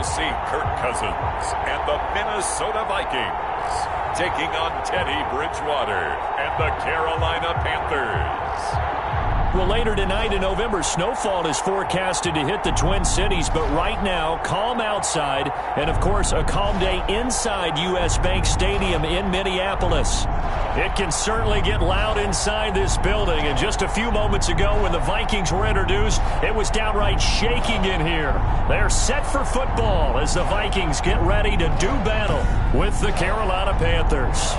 see Kirk Cousins and the Minnesota Vikings taking on Teddy Bridgewater and the Carolina Panthers. Well, later tonight in November, snowfall is forecasted to hit the Twin Cities, but right now, calm outside, and of course, a calm day inside U.S. Bank Stadium in Minneapolis. It can certainly get loud inside this building, and just a few moments ago when the Vikings were introduced, it was downright shaking in here. They're set for football as the Vikings get ready to do battle with the Carolina Panthers.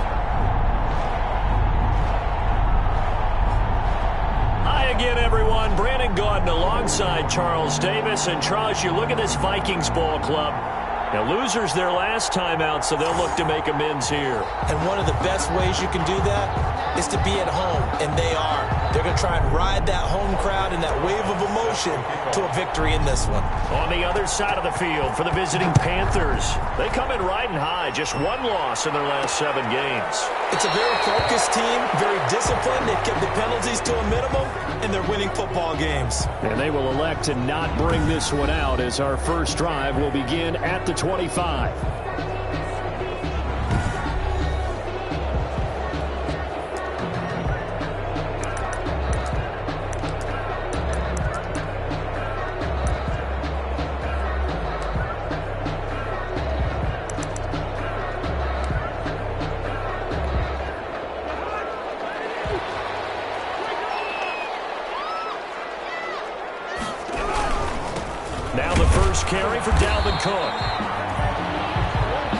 Again, everyone, Brandon Gaudin alongside Charles Davis. And Charles, you look at this Vikings ball club. Now, losers their last time out, so they'll look to make amends here. And one of the best ways you can do that is to be at home, and they are. They're going to try and ride that home crowd and that wave of emotion to a victory in this one. On the other side of the field for the visiting Panthers, they come in riding high, just one loss in their last 7 games. It's a very focused team, very disciplined. They've kept the penalties to a minimum, and they're winning football games. And they will elect to not bring this one out as our first drive will begin at the 25. Now the first carry for Dalvin Cook.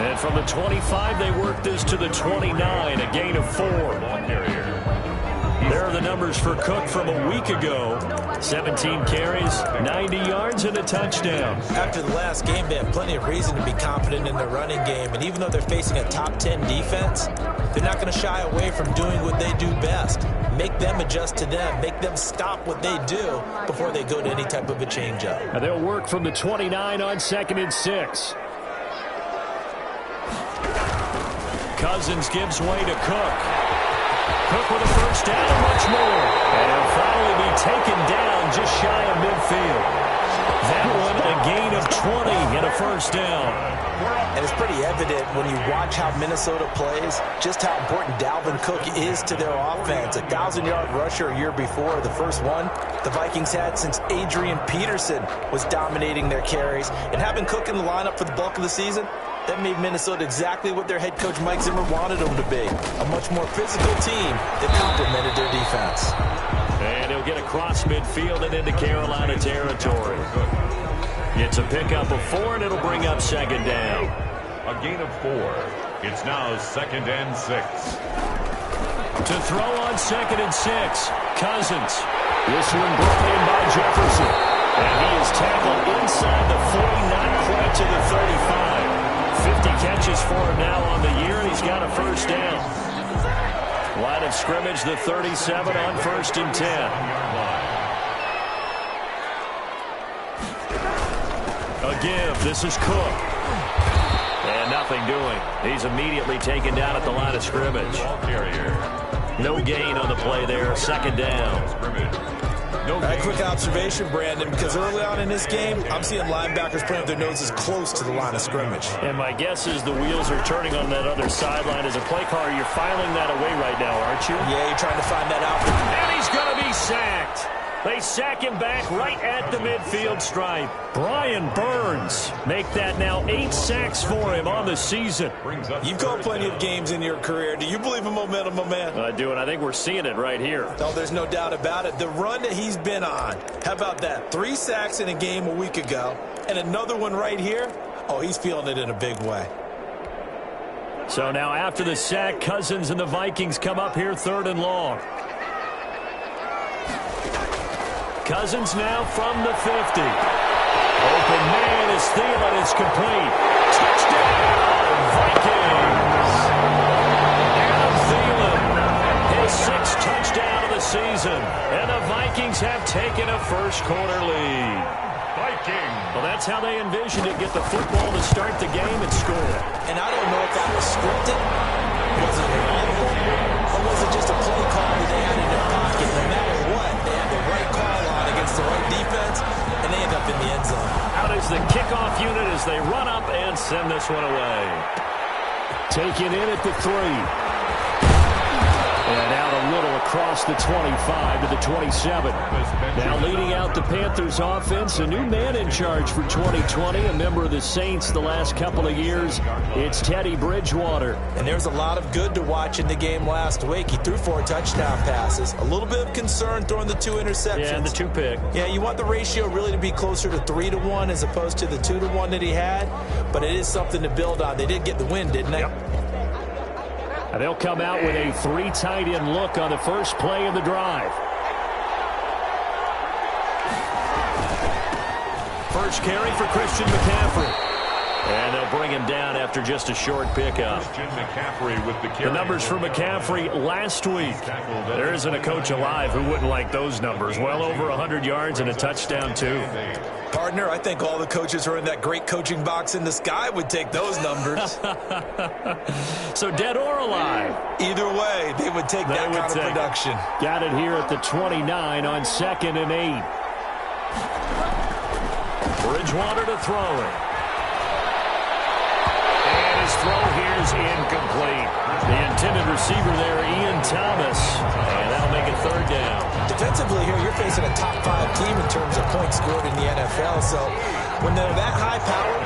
And from the 25, they work this to the 29, a gain of 4. There are the numbers for Cook from a week ago. 17 carries, 90 yards, and a touchdown. After the last game, they have plenty of reason to be confident in their running game. And even though they're facing a top 10 defense, they're not going to shy away from doing what they do best. Make them adjust to them. Make them stop what they do before they go to any type of a change-up. Now they'll work from the 29 on 2nd and 6. Cousins gives way to Cook. Cook with a first down and much more. And he'll finally be taken down just shy of midfield. That one a gain of 20 and a first down. And it's pretty evident when you watch how Minnesota plays, just how important Dalvin Cook is to their offense. A 1,000-yard rusher a year before, the first one the Vikings had since Adrian Peterson was dominating their carries. And having Cook in the lineup for the bulk of the season, that made Minnesota exactly what their head coach Mike Zimmer wanted them to be. A much more physical team that complemented their defense. And he'll get across midfield and into Carolina territory. It's a pickup of 4, and it'll bring up 2nd down. A gain of 4. It's now 2nd and 6. To throw on 2nd and 6, Cousins. This one brought in by Jefferson. And he is tackled inside the 40, not quite to the 35. 50 catches for him now on the year, and he's got a first down. Line of scrimmage, the 37 on 1st and 10. A give. This is Cook. And nothing doing. He's immediately taken down at the line of scrimmage. No gain on the play there. 2nd down. A quick observation, Brandon, because early on in this game, I'm seeing linebackers putting up their noses close to the line of scrimmage. And my guess is the wheels are turning on that other sideline. As a play caller, you're filing that away right now, aren't you? Yeah, you're trying to find that out. And he's going to be sacked. They sack him back right at the midfield stripe. Brian Burns make that now 8 sacks for him on the season. You've called plenty of games in your career. Do you believe in momentum, my man? I do, and I think we're seeing it right here. No, there's no doubt about it. The run that he's been on, how about that? 3 sacks in a game a week ago, and another one right here. Oh, he's feeling it in a big way. So now after the sack, Cousins and the Vikings come up here 3rd and long. Cousins now from the 50. Open man is Thielen. It's complete. Touchdown, Vikings. Adam Thielen, his 6th touchdown of the season. And the Vikings have taken a first-quarter lead. Vikings. Well, that's how they envisioned it. Get the football to start the game and score. And I don't know if that was scripted. Was it audible? Or was it just a play call that they had in their pocket? No matter what, they had the right call on against the right defense, and they end up in the end zone. Out is the kickoff unit as they run one away. Taken in at the 3. And out a little across the 25 to the 27. Now leading out the Panthers offense, a new man in charge for 2020, a member of the Saints the last couple of years. It's Teddy Bridgewater. And there's a lot of good to watch in the game last week. He threw 4 touchdown passes. A little bit of concern throwing the 2 interceptions. Yeah, and the 2 pick. Yeah, you want the ratio really to be closer to 3-to-1 as opposed to the 2-to-1 that he had. But it is something to build on. They did get the win, didn't they? Yep. And they'll come out with a 3 tight end look on the first play of the drive. First carry for Christian McCaffrey. And they'll bring him down after just a short pickup. The numbers for McCaffrey last week. There isn't a coach alive who wouldn't like those numbers. Well over 100 yards and a touchdown, too. Partner, I think all the coaches who are in that great coaching box in the sky would take those numbers. So dead or alive? Either way, they would take that kind of production. Got it here at the 29 on 2nd and 8. Bridgewater to throw it. And his throw here is incomplete. The intended receiver there, Ian Thomas. And that'll make it 3rd down. Defensively here, you're facing a top 5 team in terms of points scored in the NFL. So when they're that high power,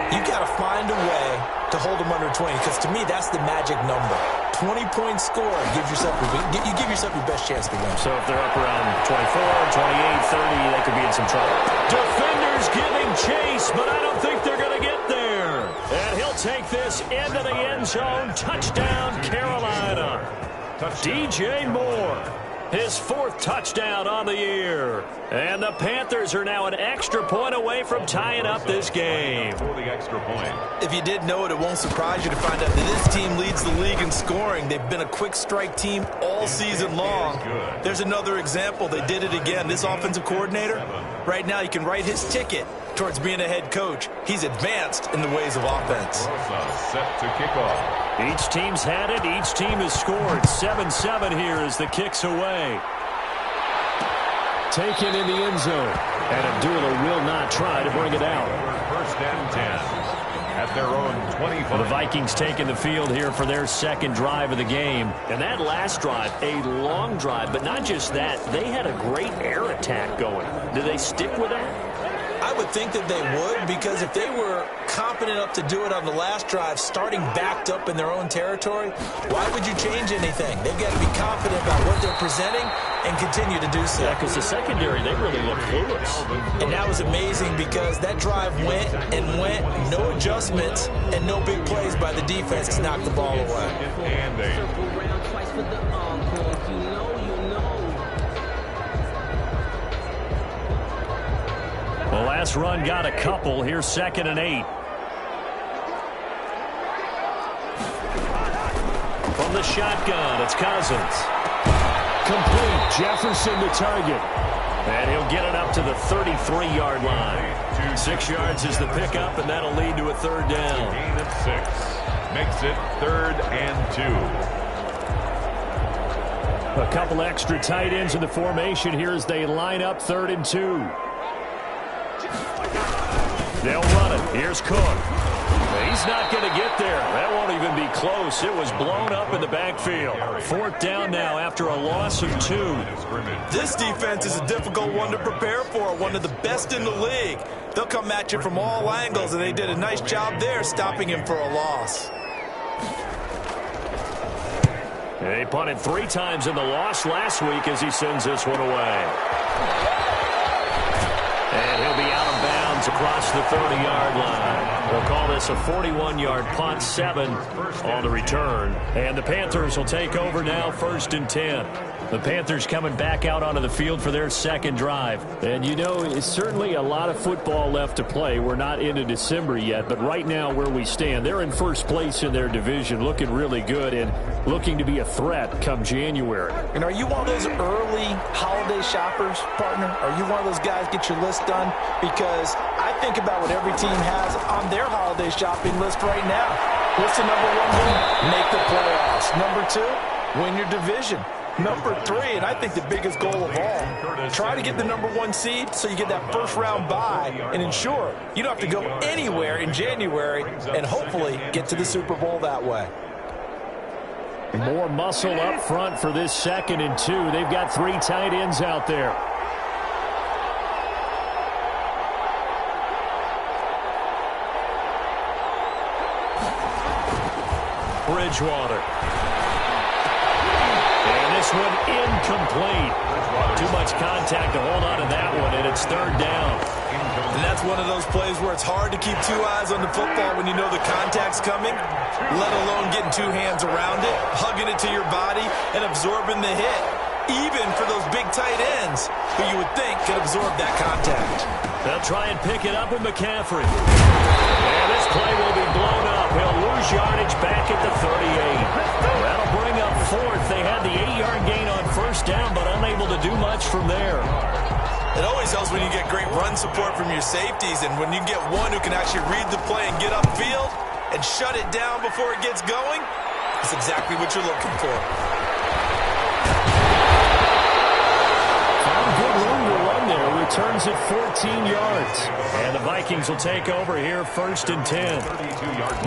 you got to find a way to hold them under 20. Because to me, that's the magic number. 20-point score. You give yourself your best chance to win. So if they're up around 24, 28, 30, they could be in some trouble. Defenders giving chase, but I don't think they're going to get there. And he'll take this into the end zone. Touchdown, Carolina. DJ Moore. His 4th touchdown on the year. And the Panthers are now an extra point away from tying up this game. If you did know it, it won't surprise you to find out that this team leads the league in scoring. They've been a quick strike team all season long. There's another example. They did it again. This offensive coordinator, right now you can write his ticket towards being a head coach. He's advanced in the ways of offense. Set to kick off. Each team's had it. Each team has scored. 7-7 here as the kick's away. Taken in the end zone. And Abdullah will not try to bring it out. 1st and 10 at their own 25. The Vikings taking the field here for their 2nd drive of the game. And that last drive, a long drive, but not just that. They had a great air attack going. Do they stick with that? I would think that they would, because if they were competent enough to do it on the last drive, starting backed up in their own territory, why would you change anything? They've got to be confident about what they're presenting and continue to do so. Yeah, because the secondary, they really look clueless. And that was amazing because that drive went and went, no adjustments, and no big plays by the defense to knock the ball away. And the last run got a couple. Here's 2nd and 8. From the shotgun, it's Cousins. Complete. Jefferson the target. And he'll get it up to the 33-yard line. 6 yards is the pickup, and that'll lead to a 3rd down. Gain of 6. Makes it 3rd and 2. A couple extra tight ends in the formation here as they line up 3rd and 2. They'll run it. Here's Cook. He's not going to get there. That won't even be close. It was blown up in the backfield. 4th down now after a loss of 2. This defense is a difficult one to prepare for, one of the best in the league. They'll come at you from all angles, and they did a nice job there stopping him for a loss. They punted 3 times in the loss last week as he sends this one away. And he'll be out of bounds across the 30-yard line. We'll call this a 41-yard punt, 7 on the return. And the Panthers will take over now, 1st and 10. The Panthers coming back out onto the field for their 2nd drive. And, you know, it's certainly a lot of football left to play. We're not into December yet, but right now where we stand, they're in 1st place in their division, looking really good and looking to be a threat come January. And are you one of those early holiday shoppers, partner? Are you one of those guys get your list done? Because I think about what every team has on their holiday shopping list right now. What's the number 1 thing? Make the playoffs. Number 2, win your division. Number 3, and I think the biggest goal of all, try to get the number 1 seed so you get that first-round bye and ensure you don't have to go anywhere in January and hopefully get to the Super Bowl that way. More muscle up front for this 2nd and 2. They've got 3 tight ends out there. Bridgewater. And this one incomplete. Too much contact to hold on to that one, and it's 3rd down. And that's one of those plays where it's hard to keep 2 eyes on the football when you know the contact's coming, let alone getting 2 hands around it, hugging it to your body, and absorbing the hit, even for those big tight ends who you would think could absorb that contact. They'll try and pick it up with McCaffrey. And this play will be blown up. He'll lose yardage back at the 38. That'll bring up 4th. They had the 8-yard gain on 1st down, but unable to do much from there. It always helps when you get great run support from your safeties, and when you get one who can actually read the play and get upfield and shut it down before it gets going, that's exactly what you're looking for. Found good room to run there. Returns at 14 yards. And the Vikings will take over here, 1st and 10.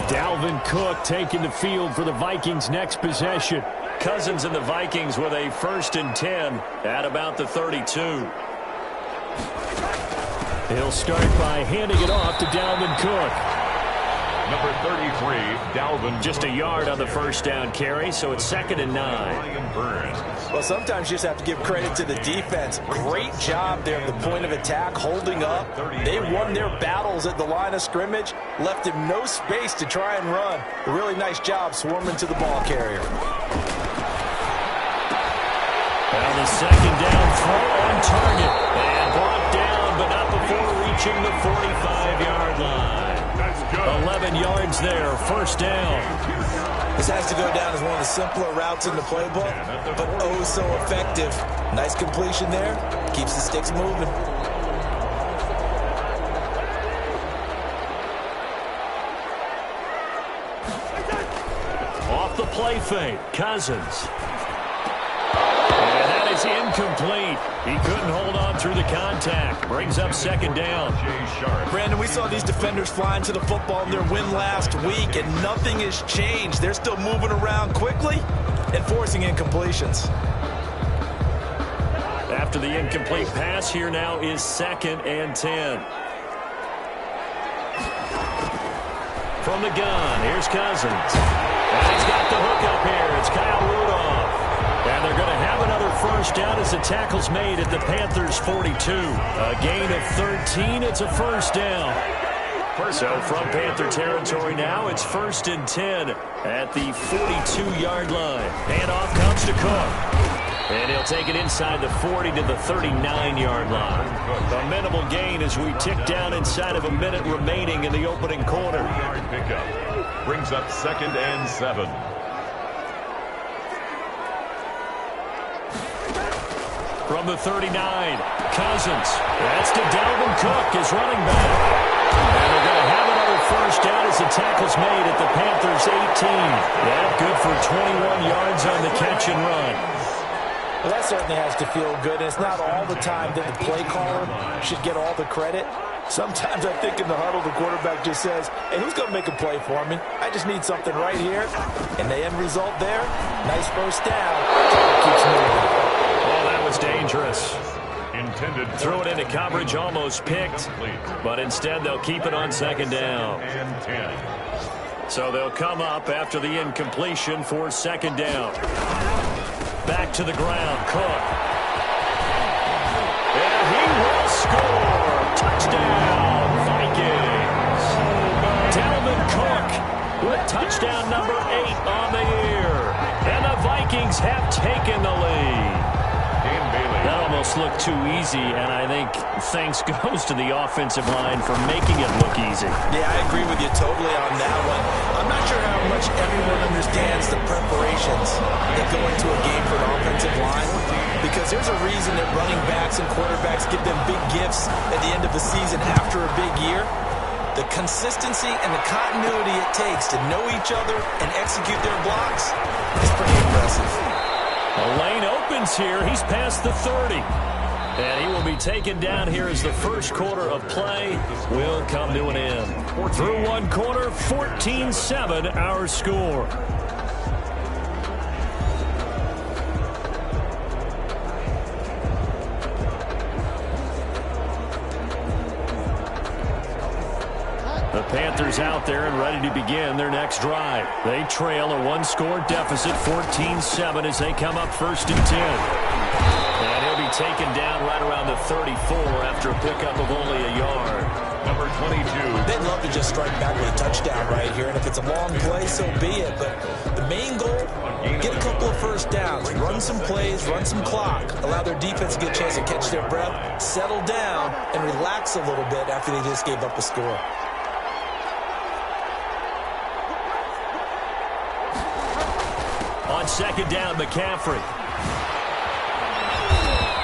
Dalvin Cook taking the field for the Vikings' next possession. Cousins and the Vikings with a 1st and 10 at about the 32. He'll start by handing it off to Dalvin Cook. Number 33, Dalvin. Just a yard on the 1st down carry, so it's 2nd and 9. Well, sometimes you just have to give credit to the defense. Great job there at the point of attack, holding up. They won their battles at the line of scrimmage, left him no space to try and run. A really nice job swarming to the ball carrier. Well, the 2nd down throw on target. And brought down, but not before reaching the 45-yard line. 11 yards there, 1st down. This has to go down as one of the simpler routes in the playbook, but oh so effective. Nice completion there. Keeps the sticks moving. Off the play fake, Cousins. And that is incomplete. He couldn't hold on through the contact. Brings up 2nd down. Brandon, we saw these defenders flying to the football in their win last week, and nothing has changed. They're still moving around quickly and forcing incompletions. After the incomplete pass, here now is 2nd and 10. From the gun, here's Cousins. And he's got the hook up here. It's Kyle Rudolph. And they're going to have another 1st down as the tackle's made at the Panthers' 42. A gain of 13. It's a 1st down. So from Panther territory now, it's 1st and 10 at the 42-yard line. Handoff comes to Cook. And he'll take it inside the 40 to the 39-yard line. A minimal gain as we tick down inside of a minute remaining in the opening quarter. Pickup brings up 2nd and 7. From the 39, Cousins. That's to Dalvin Cook, his running back. And they're going to have another 1st down as the tackle's made at the Panthers' 18. That good for 21 yards on the catch and run. Well, that certainly has to feel good. And it's not all the time that the play caller should get all the credit. Sometimes I think in the huddle, the quarterback just says, hey, who's going to make a play for me? I just need something right here. And the end result there, nice 1st down. Keeps moving. Oh, that was dangerous. Threw it into coverage, almost picked. But instead, they'll keep it on 2nd down. So they'll come up after the incompletion for 2nd down. Back to the ground, Cook. And he will score. Touchdown, Vikings. Dalvin Cook with touchdown number 8 on the year. And the Vikings have taken the lead. That almost looked too easy, and I think thanks goes to the offensive line for making it look easy. Yeah, I agree with you totally on that one. I'm not sure how much everyone understands the preparations that go into a game for an offensive line, because there's a reason that running backs and quarterbacks give them big gifts at the end of the season after a big year. The consistency and the continuity it takes to know each other and execute their blocks is pretty impressive. A lane open yards here. He's past the 30. And he will be taken down here as the first quarter of play will come to an end. Through one quarter, 14-7 our score. The Panthers out there and ready to begin their next drive. They trail a one-score deficit, 14-7, as they come up first and 10. And he'll be taken down right around the 34 after a pickup of only a yard. Number 22. They'd love to just strike back with a touchdown right here, and if it's a long play, so be it. But the main goal, get a couple of first downs, run some plays, run some clock, allow their defense to get a chance to catch their breath, settle down, and relax a little bit after they just gave up a score. On second down, McCaffrey.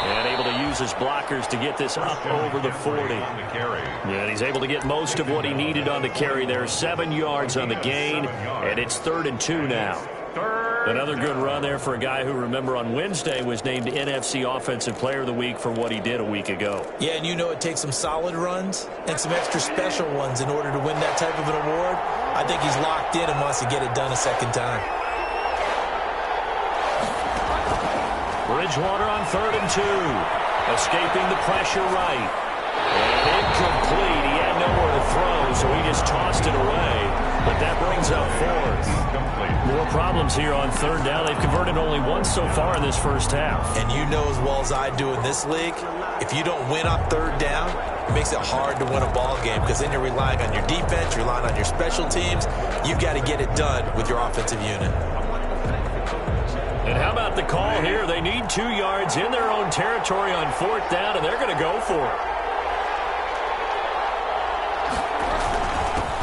And able to use his blockers to get this up over the 40. And he's able to get most of what he needed on the carry there. 7 yards on the gain, and it's 3rd and 2 now. Another good run there for a guy who, remember, on Wednesday was named NFC Offensive Player of the Week for what he did a week ago. Yeah, and you know it takes some solid runs and some extra special ones in order to win that type of an award. I think he's locked in and wants to get it done a second time. Bridgewater on 3rd and 2. Escaping the pressure right. And incomplete. He had nowhere to throw, so he just tossed it away. But that brings up 4th. More problems here on 3rd down. They've converted only once so far in this first half. And you know as well as I do in this league, if you don't win on 3rd down, it makes it hard to win a ball game because then you're relying on your defense, you're relying on your special teams. You've got to get it done with your offensive unit. And how about the call here? They need 2 yards in their own territory on 4th down, and they're going to go for it.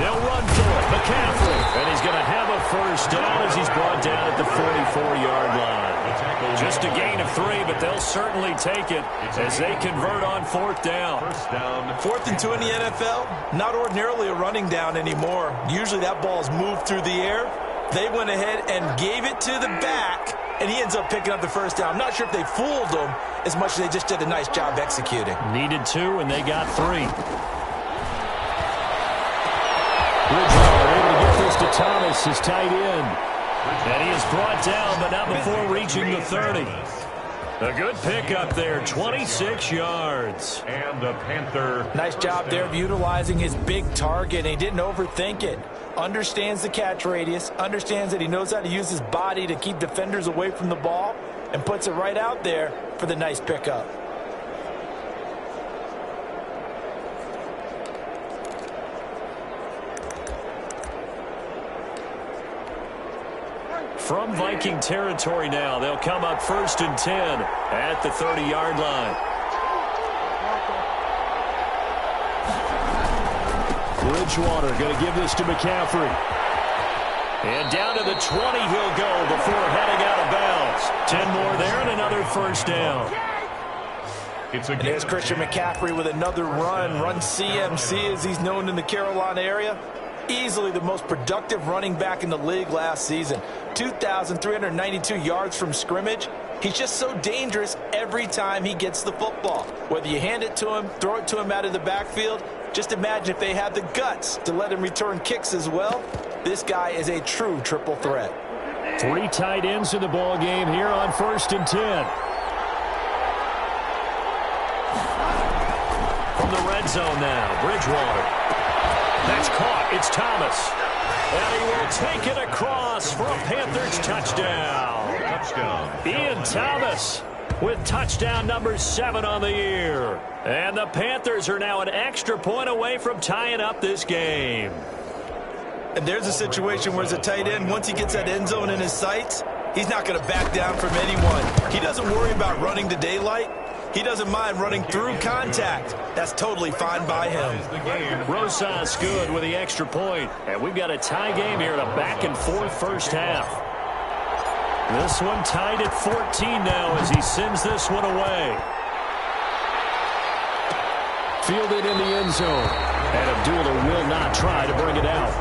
They'll run for it. McCaffrey. And he's going to have a first down as he's brought down at the 44-yard line. Just a gain of 3, but they'll certainly take it as they convert on 4th down. 4th and 2 in the NFL, not ordinarily a running down anymore. Usually that ball's moved through the air. They went ahead and gave it to the back, and he ends up picking up the first down. I'm not sure if they fooled him as much as they just did a nice job executing. Needed 2, and they got 3. Bridgewater able to get this to Thomas, his tight end. And he is brought down, but not before reaching the 30. A good pickup there, 26 yards. And the Panther. Nice job there of utilizing his big target, and he didn't overthink it. Understands the catch radius, understands that he knows how to use his body to keep defenders away from the ball, and puts it right out there for the nice pickup. From Viking territory now, they'll come up 1st and 10 at the 30-yard line. Bridgewater going to give this to McCaffrey. And down to the 20 he'll go before heading out of bounds. 10 more there and another first down. And there's Christian McCaffrey with another run CMC as he's known in the Carolina area. Easily the most productive running back in the league last season. 2,392 yards from scrimmage. He's just so dangerous every time he gets the football. Whether you hand it to him, throw it to him out of the backfield, just imagine if they had the guts to let him return kicks as well. This guy is a true triple threat. 3 tight ends in the ball game here on 1st and 10. From the red zone now, Bridgewater. That's caught. It's Thomas. And he will take it across for a Panthers touchdown. Ian Thomas with touchdown number 7 on the year. And the Panthers are now an extra point away from tying up this game. And there's a situation where as a tight end, once he gets that end zone in his sights, he's not going to back down from anyone. He doesn't worry about running to daylight. He doesn't mind running through contact. That's totally fine by him. Rosas good with the extra point. And we've got a tie game here in a back-and-forth first half. This one tied at 14 now as he sends this one away. Fielded in the end zone. And Abdullah will not try to bring it out.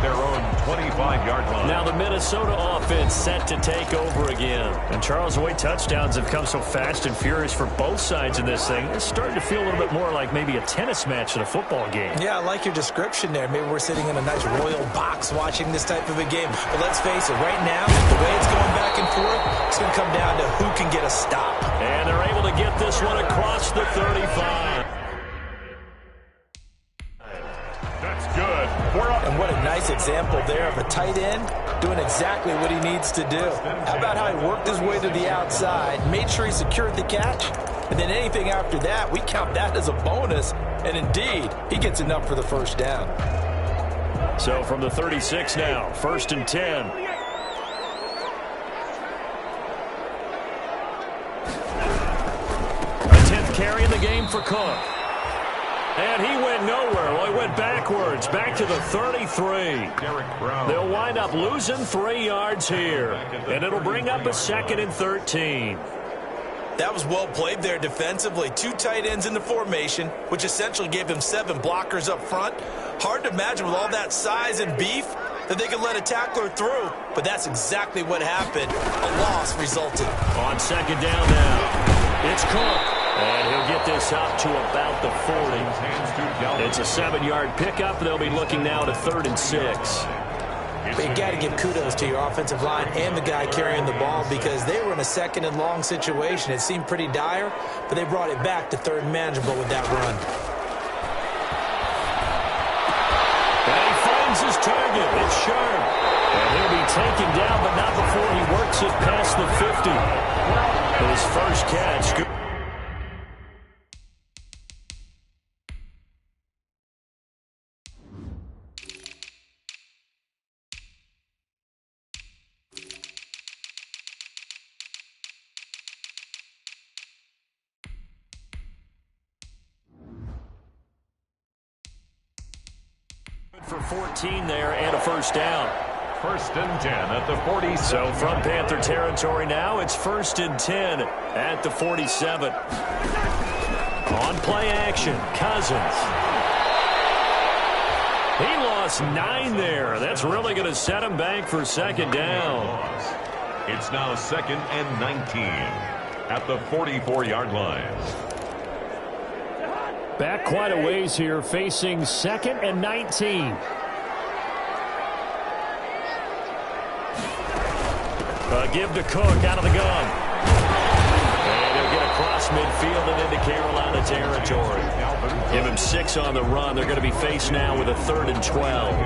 their own 25-yard line. Now the Minnesota offense set to take over again. And Charles, the way touchdowns have come so fast and furious for both sides in this thing, it's starting to feel a little bit more like maybe a tennis match than a football game. Yeah, I like your description there. Maybe we're sitting in a nice royal box watching this type of a game. But let's face it, right now, the way it's going back and forth, it's going to come down to who can get a stop. And they're able to get this one across the 35. That's good. And what a nice example there of a tight end doing exactly what he needs to do. How about how he worked his way to the outside, made sure he secured the catch, and then anything after that, we count that as a bonus. And indeed, he gets enough for the first down. So from the 36 now, 1st and 10. A 10th carry in the game for Cook. And he went nowhere. Well, he went backwards, back to the 33. They'll wind up losing 3 yards here. And it'll bring up a 2nd and 13. That was well played there defensively. 2 tight ends in the formation, which essentially gave him 7 blockers up front. Hard to imagine with all that size and beef that they could let a tackler through. But that's exactly what happened. A loss resulted. On 2nd down now, it's Cook. And he'll get this up to about the 40. It's a 7-yard pickup. They'll be looking now to 3rd and 6. But you got to give kudos to your offensive line and the guy carrying the ball because they were in a 2nd and long situation. It seemed pretty dire, but they brought it back to 3rd and manageable with that run. And he finds his target. It's Sharp. And he'll be taken down, but not before he works it past the 50. His first catch. For 14 there and a first down. 1st and 10 at the 47. So from Panther territory now, it's 1st and 10 at the 47. On play action, Cousins. He lost 9 there. That's really going to set him back for 2nd down. It's now 2nd and 19 at the 44-yard line. Back quite a ways here, facing 2nd and 19. Give to Cook out of the gun. And he'll get across midfield and into Carolina territory. Give him 6 on the run. They're going to be faced now with a 3rd and 12.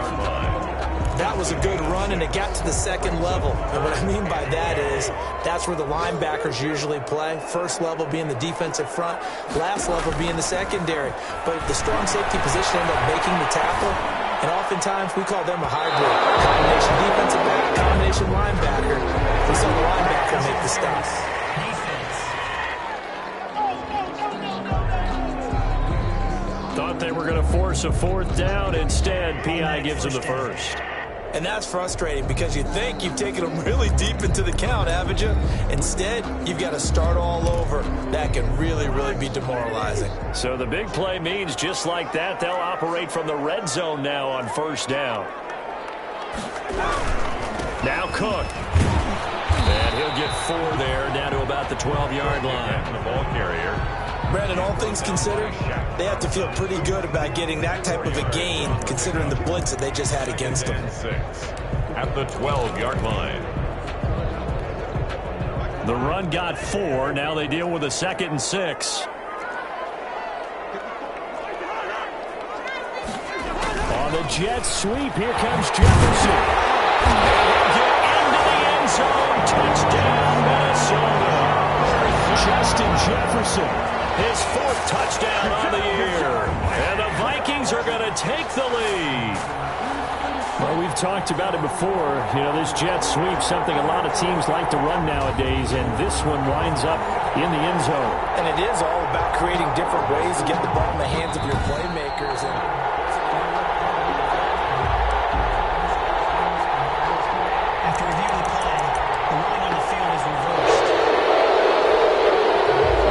That was a good run, and it got to the 2nd level. And what I mean by that is that's where the linebackers usually play. First level being the defensive front, last level being the secondary. But the strong safety position ended up making the tackle, and oftentimes we call them a hybrid. Combination defensive back, combination linebacker. We saw the linebacker make the stop. Thought they were going to force a 4th down. Instead, P.I. gives them the first. And that's frustrating because you think you've taken them really deep into the count, haven't you? Instead, you've got to start all over. That can really, really be demoralizing. So the big play means just like that, they'll operate from the red zone now on 1st down. Now Cook. And he'll get 4 there, down to about the 12-yard line. The ball carrier. Brandon, all things considered, they have to feel pretty good about getting that type of a gain, considering the blitz that they just had against them. 6 at the 12-yard line. The run got 4. Now they deal with a 2nd and 6. On the jet sweep, here comes Jefferson. He'll get into the end zone. Touchdown, Minnesota. Justin Jefferson, his 4th touchdown on the year. And the Vikings are going to take the lead. Well, we've talked about it before. You know, this jet sweep, something a lot of teams like to run nowadays, and this one winds up in the end zone. And it is all about creating different ways to get the ball in the hands of your playmakers. After reviewing the play, the running on the field is reversed.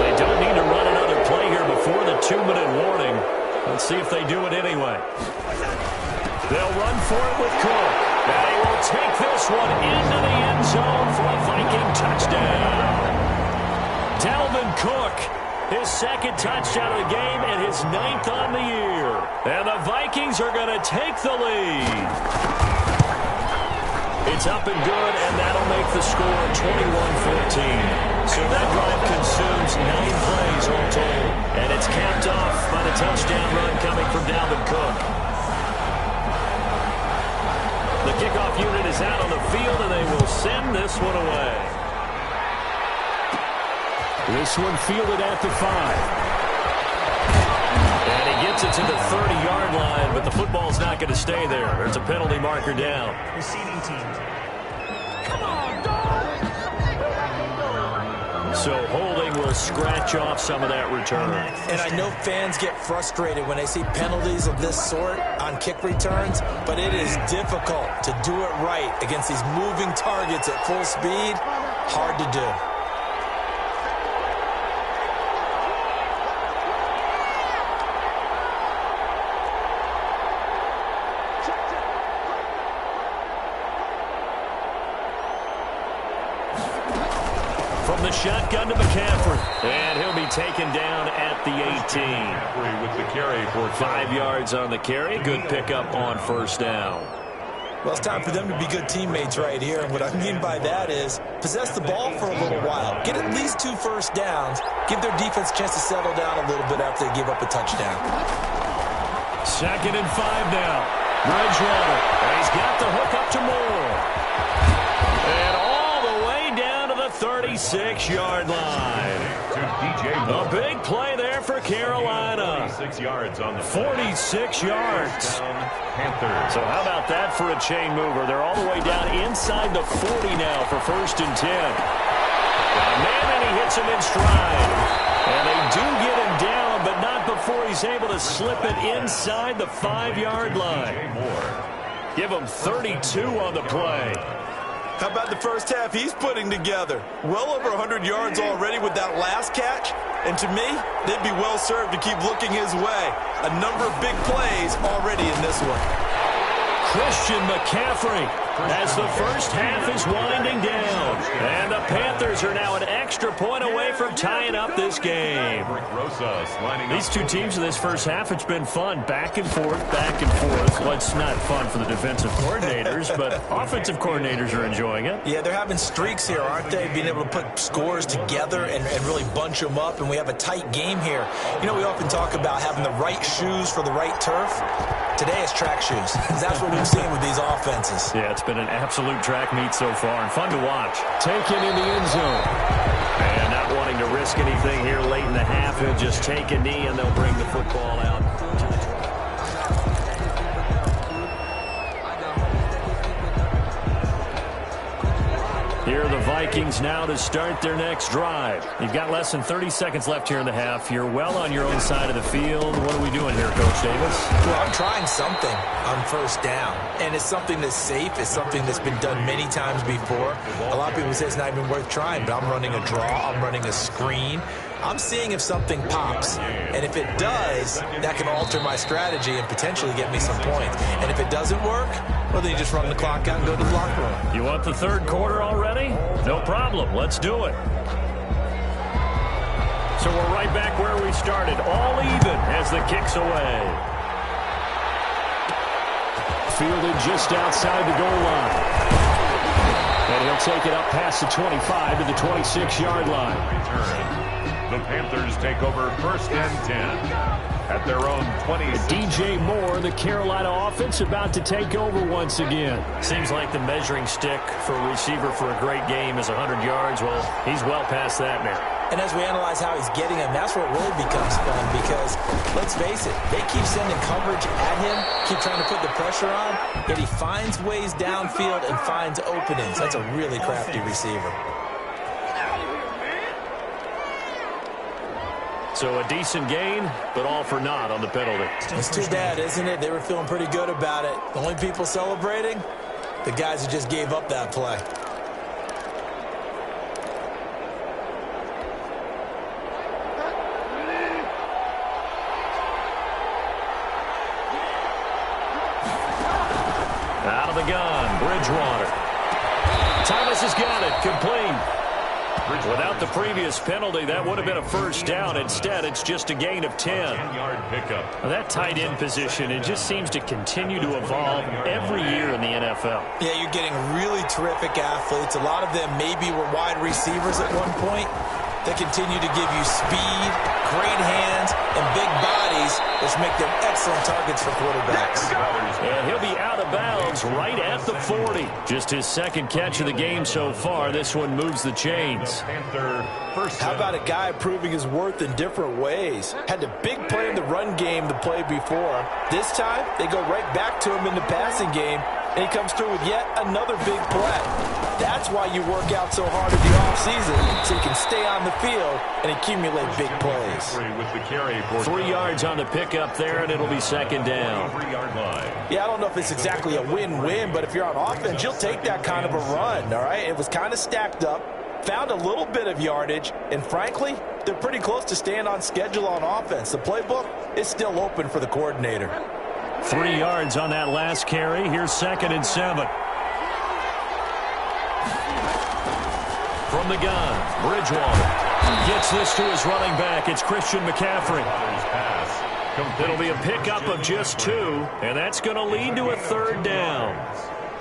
They don't need to run another play here before the 2-minute warning. Let's see if they do it anyway. They'll run for it with Cook. And he will take this one into the end zone for a Viking touchdown. Dalvin Cook, his second touchdown of the game and his 9th on the year. And the Vikings are going to take the lead. It's up and good, and that'll make the score 21-14. So that drive consumes 9 plays all told. And it's capped off by the touchdown run coming from Dalvin Cook. The kickoff unit is out on the field, and they will send this one away. This one fielded at the 5. And he gets it to the 30-yard line, but the football's not going to stay there. There's a penalty marker down. Receiving team. So holding will scratch off some of that return. And I know fans get frustrated when they see penalties of this sort on kick returns, but it is difficult to do it right against these moving targets at full speed. Hard to do. From the shotgun to McCaffrey. And he'll be taken down at the 18. With the carry for 5 yards on the carry. Good pickup on first down. Well, it's time for them to be good teammates right here. And what I mean by that is possess the ball for a little while. Get at least 2 first downs. Give their defense a chance to settle down a little bit after they give up a touchdown. 2nd and 5 now. Bridgewater. And he's got the hook up to Moore. And all the way down to the 36-yard line. A big play there for Carolina. 46 yards on the 46 yards. Panthers. So how about that for a chain mover? They're all the way down inside the 40 now for 1st and 10. Man, and he hits him in stride. And they do get him down, but not before he's able to slip it inside the 5-yard line. Give him 32 on the play. How about the first half he's putting together? Well over 100 yards already with that last catch. And to me, they'd be well served to keep looking his way. A number of big plays already in this one. Christian McCaffrey as the first half is winding down. And the Panthers are now an extra point away from tying up this game. These two teams in this first half, it's been fun. Back and forth, back and forth. Well, it's not fun for the defensive coordinators, but offensive coordinators are enjoying it. Yeah, they're having streaks here, aren't they? Being able to put scores together and really bunch them up, and we have a tight game here. You know, we often talk about having the right shoes for the right turf. Today it's track shoes. That's what we've seen with these offenses. Yeah, it's been an absolute track meet so far and fun to watch. Taken in the end zone. And not wanting to risk anything here late in the half, he'll just take a knee and they'll bring the football out. Here are the Vikings now to start their next drive. You've got less than 30 seconds left here in the half. You're well on your own side of the field. What are we doing here, Coach Davis? Well, I'm trying something on first down, and it's something that's safe. It's something that's been done many times before. A lot of people say it's not even worth trying, but I'm running a draw. I'm running a screen. I'm seeing if something pops, and if it does, that can alter my strategy and potentially get me some points. And if it doesn't work, well, then you just run the clock out and go to the locker room. You want the third quarter already? No problem. Let's do it. So we're right back where we started, all even as the kick's away. Fielded just outside the goal line. And he'll take it up past the 25 to the 26-yard line. The Panthers take over 1st and 10 at their own 20. DJ Moore, the Carolina offense, about to take over once again. Seems like the measuring stick for a receiver for a great game is 100 yards. Well, he's well past that now. And as we analyze how he's getting them, that's where it really becomes fun because, let's face it, they keep sending coverage at him, keep trying to put the pressure on, yet he finds ways downfield and finds openings. That's a really crafty receiver. So a decent gain, but all for naught on the penalty. It's too bad, isn't it? They were feeling pretty good about it. The only people celebrating, the guys who just gave up that play. Without the previous penalty, that would have been a first down. Instead, it's just a gain of 10. 10-yard pickup. Well, that tight end position, it just seems to continue to evolve every year in the NFL. Yeah, you're getting really terrific athletes. A lot of them maybe were wide receivers at one point. They continue to give you speed, great hands, and big bodies, which make them excellent targets for quarterbacks. And he'll be out of bounds right at the 40. Just his second catch of the game so far. This one moves the chains. How about a guy proving his worth in different ways? Had a big play in the run game the play before. This time, they go right back to him in the passing game, and he comes through with yet another big play. That's why you work out so hard in the offseason, so you can stay on the field and accumulate big plays. 3 yards on the pickup there, and it'll be second down. 3-yard line. Yeah, I don't know if it's exactly a win-win, but if you're on offense, you'll take that kind of a run, all right? It was kind of stacked up, found a little bit of yardage, and frankly, they're pretty close to staying on schedule on offense. The playbook is still open for the coordinator. 3 yards on that last carry. Here's 2nd and 7. From the gun, Bridgewater gets this to his running back. It's Christian McCaffrey. It'll be a pickup of just 2, and that's going to lead to a 3rd down.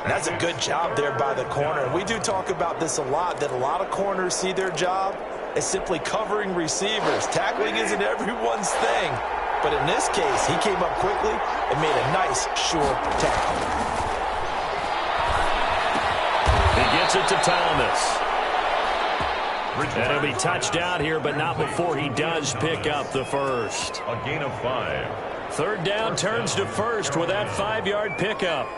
That's a good job there by the corner. We do talk about this a lot, that a lot of corners see their job as simply covering receivers. Tackling isn't everyone's thing. But in this case, he came up quickly and made a nice, short tackle. He gets it to Thomas. And he'll be touched out here, but not before he does pick up the first. A gain of 5. 3rd down turns to first with that 5-yard pickup.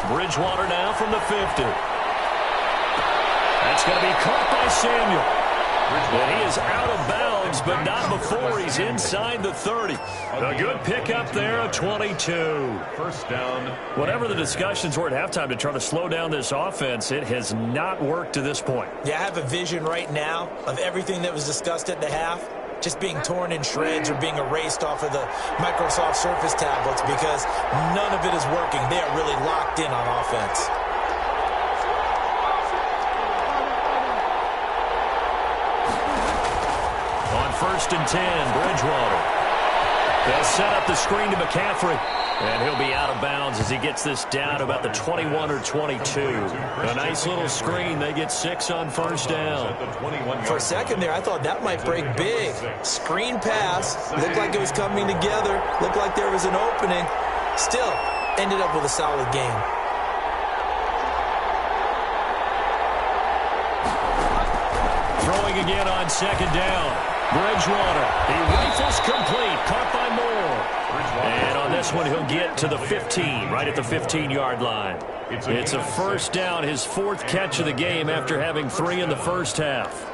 Bridgewater now from the 50. That's going to be caught by Samuel. And he is out of bounds, but not before he's inside the 30. A good pickup there, a 22. First down. Whatever the discussions were at halftime to try to slow down this offense, it has not worked to this point. Yeah, I have a vision right now of everything that was discussed at the half just being torn in shreds or being erased off of the Microsoft Surface tablets because none of it is working. They are really locked in on offense. On 1st and 10, Bridgewater. They'll set up the screen to McCaffrey. And he'll be out of bounds as he gets this down about the 21 or 22. A nice little screen. They get 6 on 1st down. For a second there, I thought that might break big. Screen pass. Looked like it was coming together. Looked like there was an opening. Still, ended up with a solid game. Throwing again on 2nd down. Bridgewater. He rifles complete. Caught by Moore. And on this one, he'll get to the 15, right at the 15-yard line. It's a first down, his 4th catch of the game after having 3 in the first half.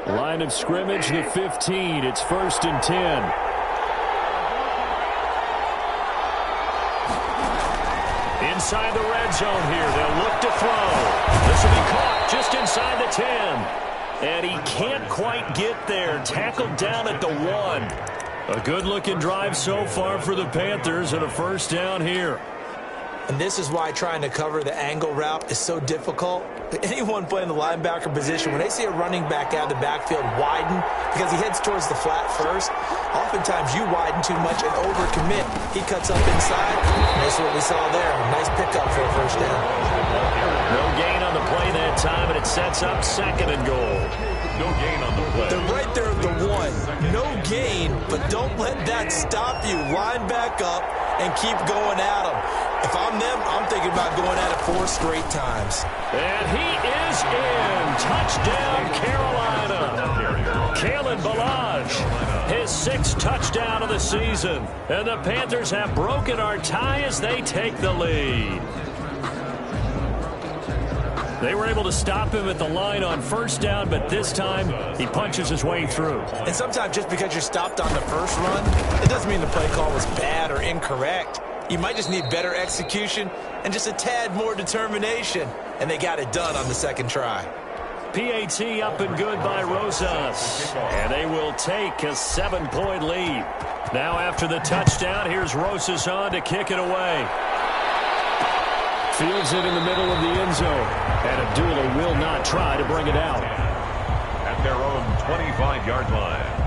Line of scrimmage, the 15. It's 1st and 10. Inside the red zone here. They'll look to throw. This will be caught just inside the 10. And he can't quite get there. Tackled down at the 1. A good-looking drive so far for the Panthers and a first down here. And this is why trying to cover the angle route is so difficult. Anyone playing the linebacker position, when they see a running back out of the backfield widen because he heads towards the flat first, oftentimes you widen too much and overcommit. He cuts up inside. And that's what we saw there. Nice pickup for a first down. No gain on the play that time, and it sets up 2nd and goal. No gain on the play. They're right there at the 1. No gain, but don't let that stop you. Line back up and keep going at them. If I'm them, I'm thinking about going at it 4 straight times. And he is in. Touchdown, Carolina. Kalen Ballage, his 6th touchdown of the season. And the Panthers have broken our tie as they take the lead. They were able to stop him at the line on first down, but this time he punches his way through. And sometimes just because you're stopped on the first run, it doesn't mean the play call was bad or incorrect. You might just need better execution and just a tad more determination. And they got it done on the second try. PAT up and good by Rosas. And they will take a 7-point lead. Now after the touchdown, here's Rosas on to kick it away. Fields it in the middle of the end zone. And Abdullah will not try to bring it out. At their own 25-yard line.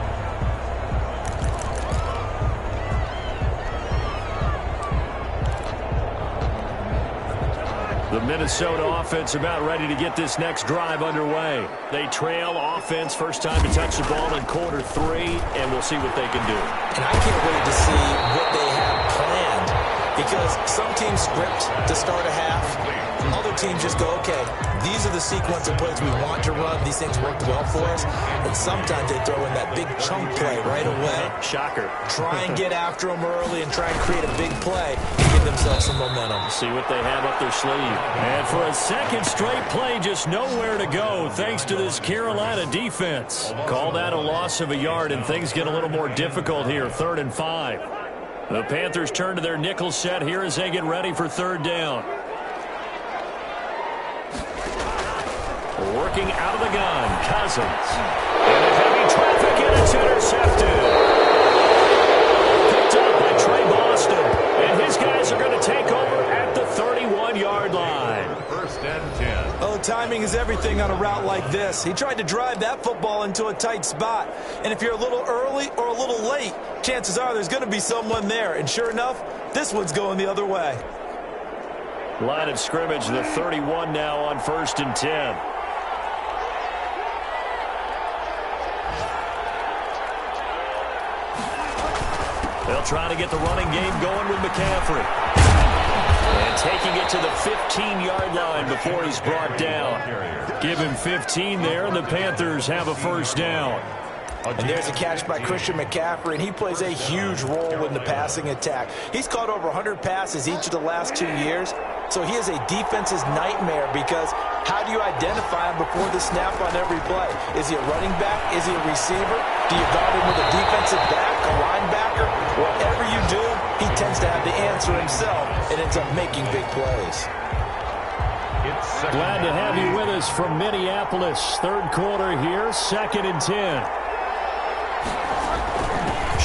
The Minnesota offense about ready to get this next drive underway. They trail offense, first time to touch the ball in quarter 3, and we'll see what they can do. And I can't wait to see what they have planned, because some teams script to start a half. Other teams just go, okay, these are the sequence of plays we want to run. These things worked well for us. And sometimes they throw in that big chunk play right away. Shocker. Try and get after them early and try and create a big play and give themselves some momentum. See what they have up their sleeve. And for a second straight play, just nowhere to go thanks to this Carolina defense. Call that a loss of a yard, and things get a little more difficult here, 3rd and 5. The Panthers turn to their nickel set here as they get ready for 3rd down. Working out of the gun, Cousins. And heavy traffic, and it's intercepted. Picked up by Trey Boston. And his guys are going to take over at the 31-yard line. 1st and 10. Oh, timing is everything on a route like this. He tried to drive that football into a tight spot. And if you're a little early or a little late, chances are there's going to be someone there. And sure enough, this one's going the other way. Line of scrimmage, the 31 now on 1st and 10. They'll try to get the running game going with McCaffrey. And taking it to the 15-yard line before he's brought down. Give him 15 there, and the Panthers have a 1st down. And there's a catch by Christian McCaffrey, and he plays a huge role in the passing attack. He's caught over 100 passes each of the last 2 years, so he is a defense's nightmare because how do you identify him before the snap on every play? Is he a running back? Is he a receiver? Do you guard him with a defensive back, a linebacker? Whatever you do, he tends to have the answer himself and ends up making big plays. Glad to have you with us from Minneapolis. 3rd quarter here, 2nd and 10.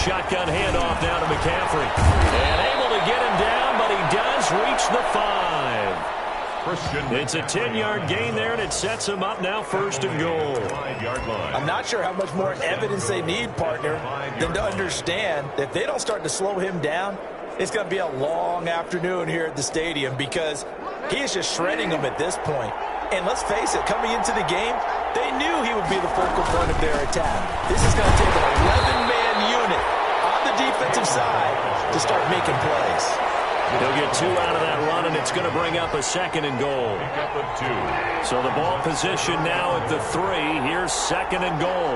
Shotgun handoff down to McCaffrey. And able to get him down, but he does reach the 5. It's a 10-yard gain there, and it sets him up now 1st and goal. 5-yard line. I'm not sure how much more evidence they need, partner, than to understand that if they don't start to slow him down, it's going to be a long afternoon here at the stadium because he is just shredding them at this point. And let's face it, coming into the game, they knew he would be the focal point of their attack. This is going to take an 11-man unit on the defensive side to start making plays. He'll get 2 out of that run, and it's going to bring up a 2nd and goal. So the ball position now at the 3. Here's 2nd and goal.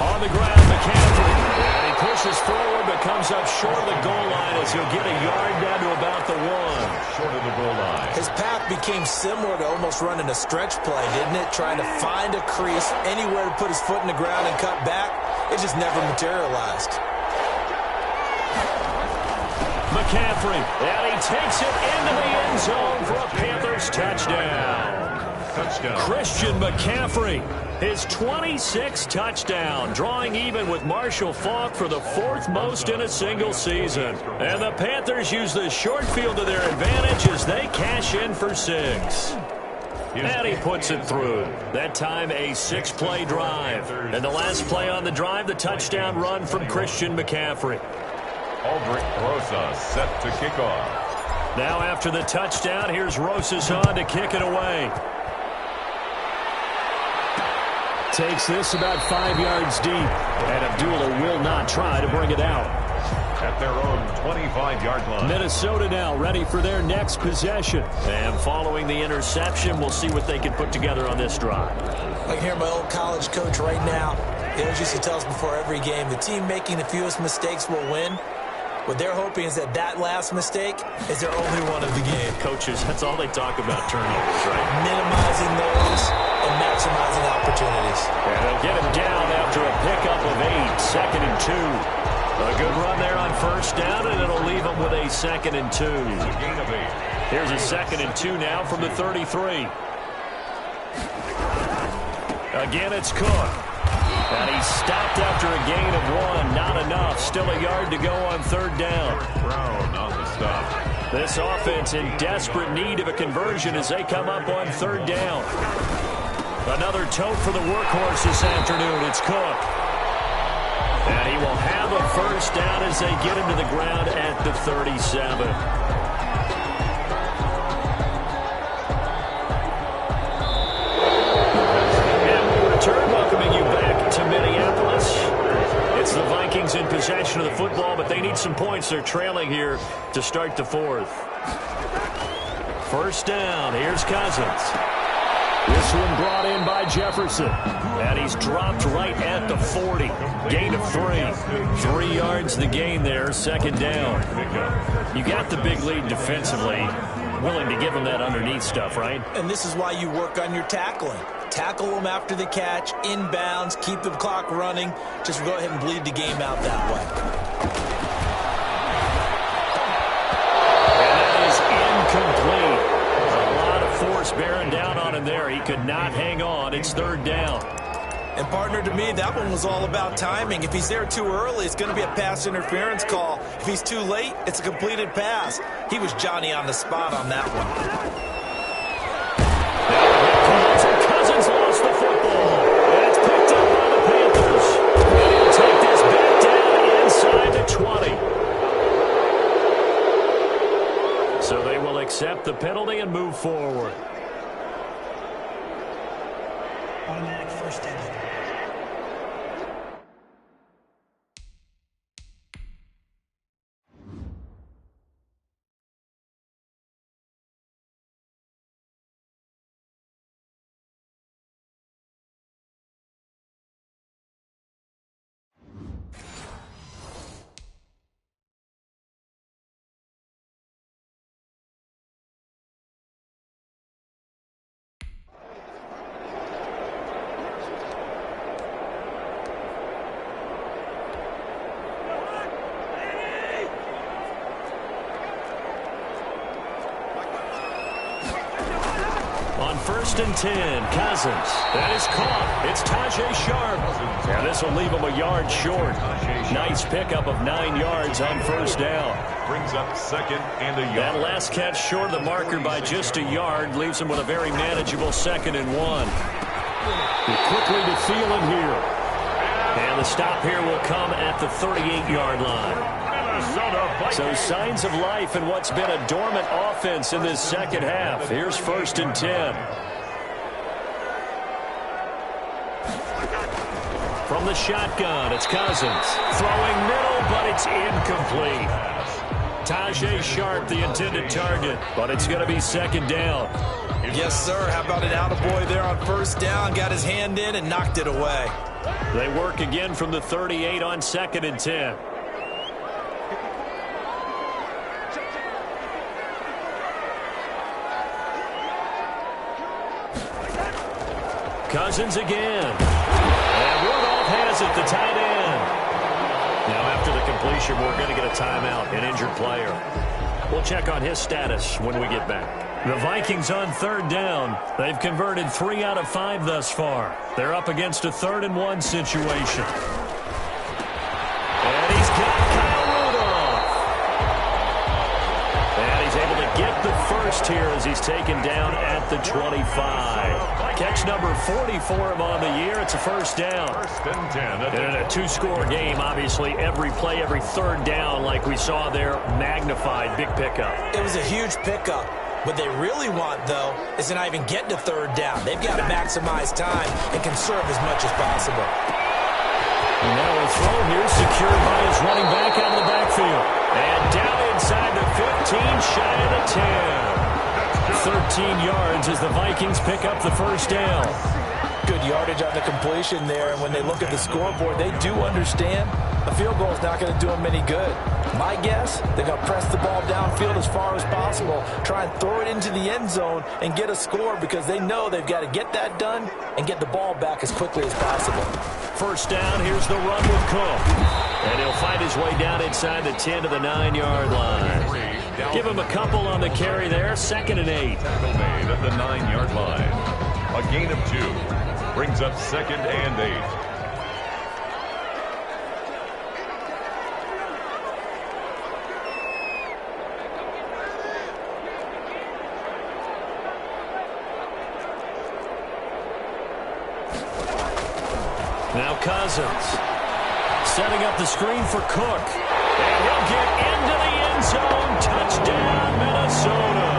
On the ground, McCaffrey. And he pushes forward, but comes up short of the goal line as he'll get a yard down to about the 1. Short of the goal line. His path became similar to almost running a stretch play, didn't it? Trying to find a crease, anywhere to put his foot in the ground and cut back. It just never materialized. McCaffrey, and he takes it into the end zone for a Panthers touchdown. Christian McCaffrey, his 26th touchdown, drawing even with Marshall Faulk for the 4th most in a single season. And the Panthers use the short field to their advantage as they cash in for 6. And he puts it through. That time a 6-play drive. And the last play on the drive, the touchdown run from Christian McCaffrey. Aldrich Rosas set to kick off. Now after the touchdown, here's Rosas on to kick it away. Takes this about 5 yards deep. And Abdullah will not try to bring it out. At their own 25-yard line. Minnesota now ready for their next possession. And following the interception, we'll see what they can put together on this drive. I can hear my old college coach right now. He always used to tell us before every game, the team making the fewest mistakes will win. What they're hoping is that that last mistake is their only one of the game. Coaches, that's all they talk about, turnovers, right? Minimizing those and maximizing opportunities. And they'll get him down after a pickup of 8, 2nd and 2. A good run there on first down, and it'll leave them with a 2nd and 2. Here's a 2nd and 2 now from the 33. Again, it's Cook. And he's stopped after a gain of 1. Not enough. Still a yard to go on 3rd down. Brown on the stop. This offense in desperate need of a conversion as they come up on 3rd down. Another tote for the workhorse this afternoon. It's Cook. And he will have a 1st down as they get him to the ground at the 37. Welcoming you back to Minneapolis. It's the Vikings in possession of the football, but they need some points. They're trailing here to start the 4th. 1st down. Here's Cousins. This one brought in by Jefferson. And he's dropped right at the 40. Gain of 3. 3 yards the gain there. 2nd down. You got the big lead defensively. Willing to give them that underneath stuff, right? And this is why you work on your tackling. Tackle them after the catch, inbounds, keep the clock running. Just go ahead and bleed the game out that way. And that is incomplete. A lot of force bearing down on him there. He could not hang on. It's 3rd down. And, partner, to me, that one was all about timing. If he's there too early, it's going to be a pass interference call. If he's too late, it's a completed pass. He was Johnny on the spot on that one. Cousins lost the football. And it's picked up by the Panthers. And he'll take this back down inside the 20. So they will accept the penalty and move forward. Automatic 1st down. On 1st and 10, Cousins. That is caught. It's Tajay Sharp. And this will leave him a yard short. Nice pickup of 9 yards on 1st down. Brings up 2nd and a yard. That last catch short of the marker by just a yard leaves him with a very manageable 2nd and 1. Quickly to Thielen here. And the stop here will come at the 38-yard line. So signs of life in what's been a dormant offense in this 2nd half. Here's 1st and 10. From the shotgun, it's Cousins. Throwing middle, but it's incomplete. Tajay Sharp, the intended target, but it's going to be 2nd down. Yes, sir. How about an attaboy there on 1st down? Got his hand in and knocked it away. They work again from the 38 on 2nd and 10. Cousins again. And Rudolph has it, the tight end. Now, after the completion, we're going to get a timeout, an injured player. We'll check on his status when we get back. The Vikings on 3rd down. They've converted 3 out of 5 thus far. They're up against a 3rd and 1 situation. And he's got Kyle Rudolph. And he's able to get the first here as he's taken down at the 25. Catch number 40 for him on the year. It's a 1st down. 1st and 10. And in a 2-score game, obviously, every play, every 3rd down, like we saw there, magnified. Big pickup. It was a huge pickup. What they really want, though, is to not even get to 3rd down. They've got to maximize time and conserve as much as possible. And now a throw here secured by his running back out of the backfield. And down inside the 15, shy of the 10. 13 yards as the Vikings pick up the 1st down. Good yardage on the completion there, and when they look at the scoreboard, they do understand A field goal is not going to do them any good. My guess, they're going to press the ball downfield as far as possible, try and throw it into the end zone and get a score because they know they've got to get that done and get the ball back as quickly as possible. First down, here's the run with Cook. And he'll find his way down inside the 10 to the 9-yard line. Give him a couple on the carry there, 2nd and 8. Tackle made at the 9-yard line. A gain of 2 brings up 2nd and 8. Now Cousins setting up the screen for Cook. And he'll get into the end zone. Touchdown, Minnesota.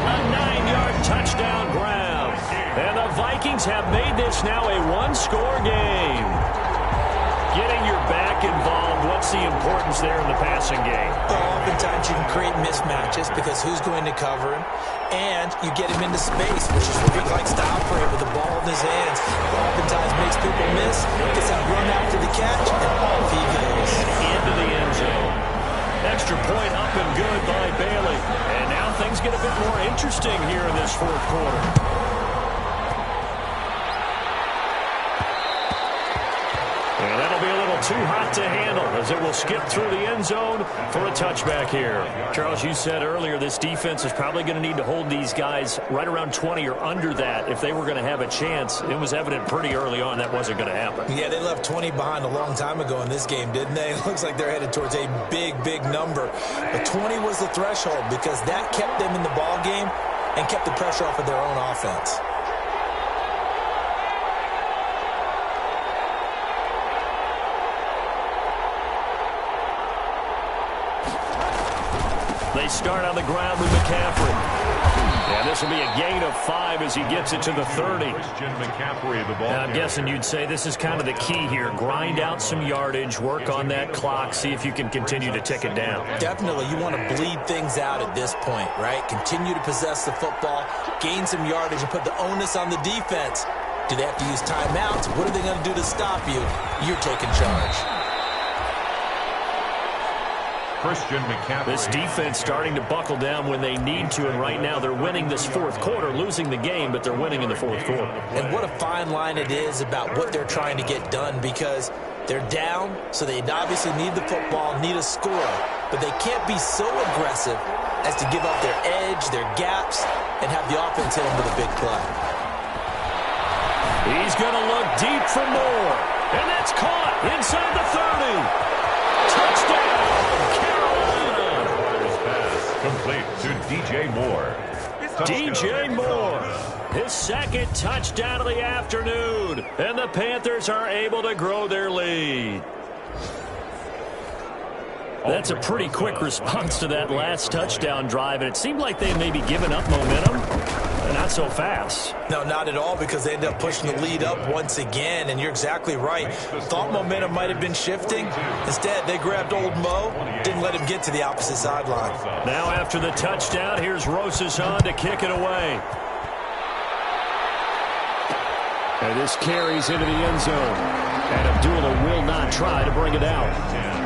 A 9-yard touchdown grab. And the Vikings have made this now a one-score game. Getting your back involved, what's the importance there in the passing game? Well, oftentimes you can create mismatches because who's going to cover him, and you get him into space, which is where he likes to operate with the ball in his hands. Oftentimes makes people miss, gets that run after the catch, and off he goes. Into the end zone. Extra point up and good by Bailey. And now things get a bit more interesting here in this fourth quarter. And that'll be a little too hot to handle as it will skip through the end zone for a touchback here. Charles, you said earlier this defense is probably going to need to hold these guys right around 20 or under that if they were going to have a chance. It was evident pretty early on that wasn't going to happen. Yeah, they left 20 behind a long time ago in this game, didn't they? It looks like they're headed towards a big, big number. But 20 was the threshold because that kept them in the ball game and kept the pressure off of their own offense. They start on the ground with McCaffrey. And this will be a gain of 5 as he gets it to the 30. Now, I'm guessing you'd say this is kind of the key here. Grind out some yardage, work on that clock, see if you can continue to tick it down. Definitely. You want to bleed things out at this point, right? Continue to possess the football, gain some yardage, and put the onus on the defense. Do they have to use timeouts? What are they going to do to stop you? You're taking charge. This defense starting to buckle down when they need to, and right now they're winning this fourth quarter, losing the game, but they're winning in the fourth quarter. And what a fine line it is about what they're trying to get done because they're down, so they obviously need the football, need a score, but they can't be so aggressive as to give up their edge, their gaps, and have the offense hit them with a big play. He's going to look deep for more, and that's caught inside the 30. Touchdown! Complete to DJ Moore. DJ Moore, his second touchdown of the afternoon, and the Panthers are able to grow their lead. That's a pretty quick response to that last touchdown drive, and it seemed like they may be giving up momentum. Not so fast. No, not at all, because they ended up pushing the lead up once again, and you're exactly right. Thought momentum might have been shifting. Instead, they grabbed old Mo, didn't let him get to the opposite sideline. Now after the touchdown, here's Rosas to kick it away. And this carries into the end zone. And Abdullah will not try to bring it out.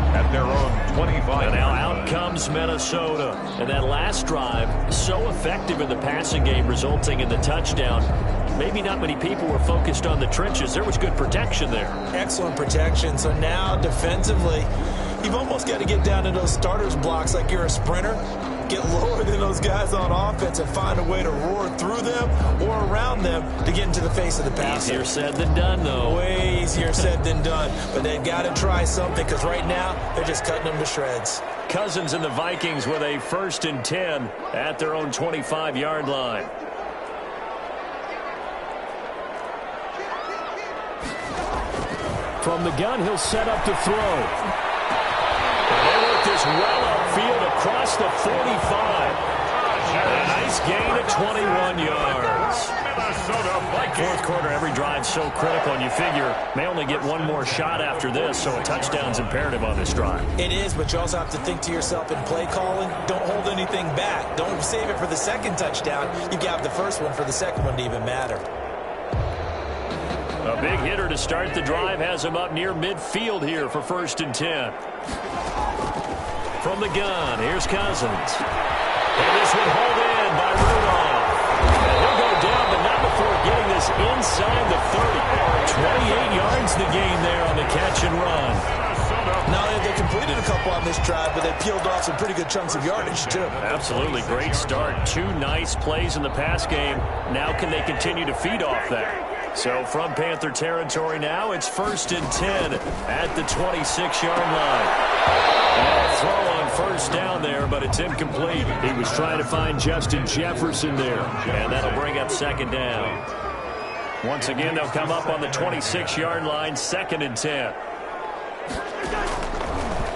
At their own 25. And now out comes Minnesota. And that last drive, so effective in the passing game, resulting in the touchdown. Maybe not many people were focused on the trenches. There was good protection there. Excellent protection. So now defensively, you've almost got to get down to those starters blocks like you're a sprinter. Get lower than those guys on offense and find a way to roar through them or around them to get into the face of the passer. Easier said than done, though. Way easier said than done. But they've got to try something because right now they're just cutting them to shreds. Cousins and the Vikings with a 1st and 10 at their own 25-yard line. From the gun, he'll set up to throw. And they work this well upfield across the 45. A nice gain of 21 yards. Fourth quarter, every drive so critical, and you figure may only get one more shot after this, so a touchdown's imperative on this drive. It is, but you also have to think to yourself in play calling, don't hold anything back. Don't save it for the second touchdown. You got the first one for the second one to even matter. A A big hitter to start the drive has him up near midfield here for 1st and 10. From the gun, here's Cousins. And this one hauled in by Rudolph. And he'll go down, but not before getting this inside the 30. 28 yards the gain there on the catch and run. Now, they completed a couple on this drive, but they peeled off some pretty good chunks of yardage, too. Absolutely great start. 2 nice plays in the pass game. Now can they continue to feed off that? So from Panther territory now, it's 1st and 10 at the 26-yard line. And a throw on 1st down there, but it's incomplete. He was trying to find Justin Jefferson there, and that'll bring up 2nd down. Once again, they'll come up on the 26-yard line, 2nd and 10.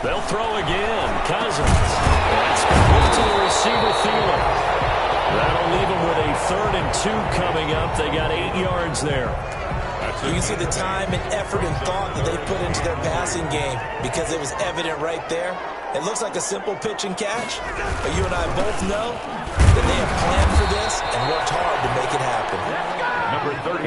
They'll throw again. Cousins. That's complete to the receiver, Thielen. That'll leave them with a 3rd and 2 coming up. They got 8 yards there. You can see the time and effort and thought that they put into their passing game because it was evident right there. It looks like a simple pitch and catch, but you and I both know that they have planned for this and worked hard to make it happen.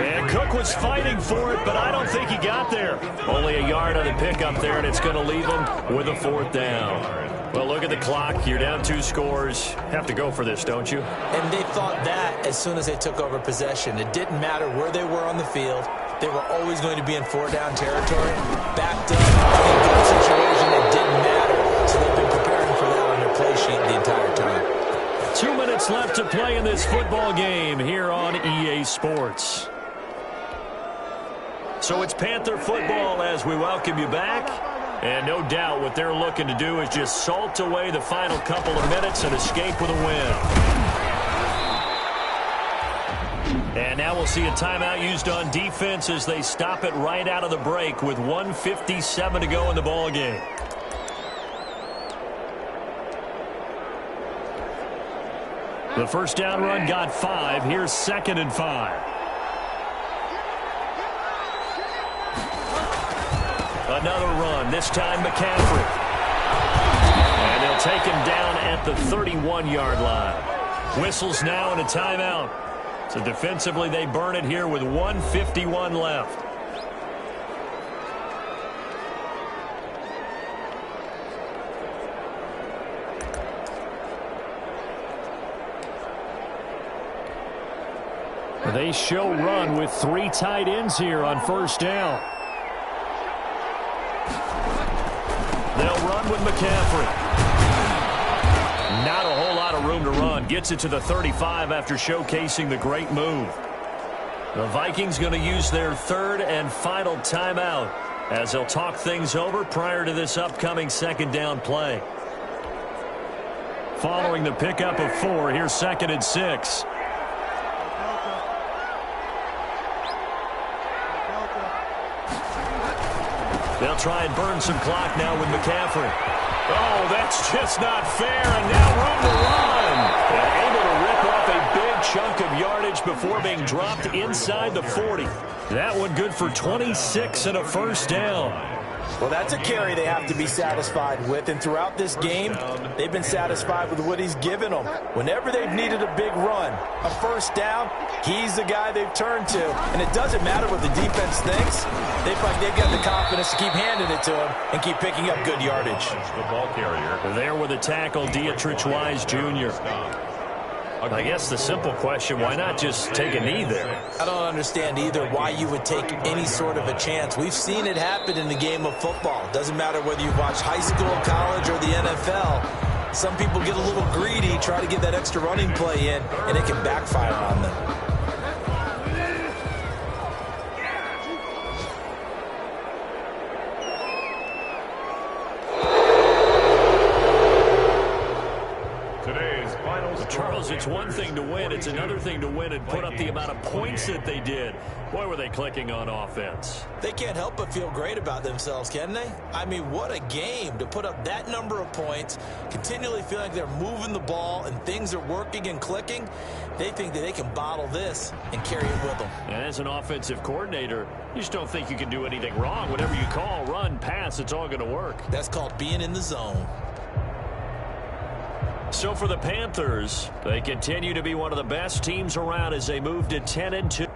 And Cook was fighting for it, but I don't think he got there. Only a yard on the pickup there, and it's going to leave him with a 4th down. Well, look at the clock. You're down 2 scores. Have to go for this, don't you? And they thought that as soon as they took over possession. It didn't matter where they were on the field. They were always going to be in 4-down territory. Backed up, in a good situation, it didn't matter. So they've been preparing for that on their play sheet the entire time. 2 minutes left to play in this football game here on EA Sports. So it's Panther football as we welcome you back. And no doubt what they're looking to do is just salt away the final couple of minutes and escape with a win. And now we'll see a timeout used on defense as they stop it right out of the break with 1:57 to go in the ball game. The 1st down run got 5. Here's 2nd and 5. Another run, this time McCaffrey. And they'll take him down at the 31-yard line. Whistles now and a timeout. So defensively, they burn it here with 1:51 left. They show run with 3 tight ends here on 1st down. They'll run with McCaffrey. Not a whole lot of room to run. Gets it to the 35 after showcasing the great move. The Vikings going to use their 3rd and final timeout as they'll talk things over prior to this upcoming 2nd down play. Following the pickup of 4, here's 2nd and 6. They'll try and burn some clock now with McCaffrey. Oh, that's just not fair, and now room to run. And able to rip off a big chunk of yardage before being dropped inside the 40. That one good for 26 and a 1st down. Well, that's a carry they have to be satisfied with, and throughout this game, they've been satisfied with what he's given them. Whenever they've needed a big run, a 1st down, he's the guy they've turned to. And it doesn't matter what the defense thinks. They've got the confidence to keep handing it to him and keep picking up good yardage. The ball carrier. There with a tackle, Dietrich Wise Jr. I guess the simple question, why not just take a knee there? I don't understand either why you would take any sort of a chance. We've seen it happen in the game of football. Doesn't matter whether you've watched high school, college, or the NFL. Some people get a little greedy, try to get that extra running play in, and it can backfire on them. Charles, it's one thing to win. It's another thing to win and put up the amount of points that they did. Boy, were they clicking on offense. They can't help but feel great about themselves, can they? I mean, what a game to put up that number of points, continually feel like they're moving the ball and things are working and clicking. They think that they can bottle this and carry it with them. And as an offensive coordinator, you just don't think you can do anything wrong. Whatever you call, run, pass, it's all going to work. That's called being in the zone. So for the Panthers, they continue to be one of the best teams around as they move to 10-2.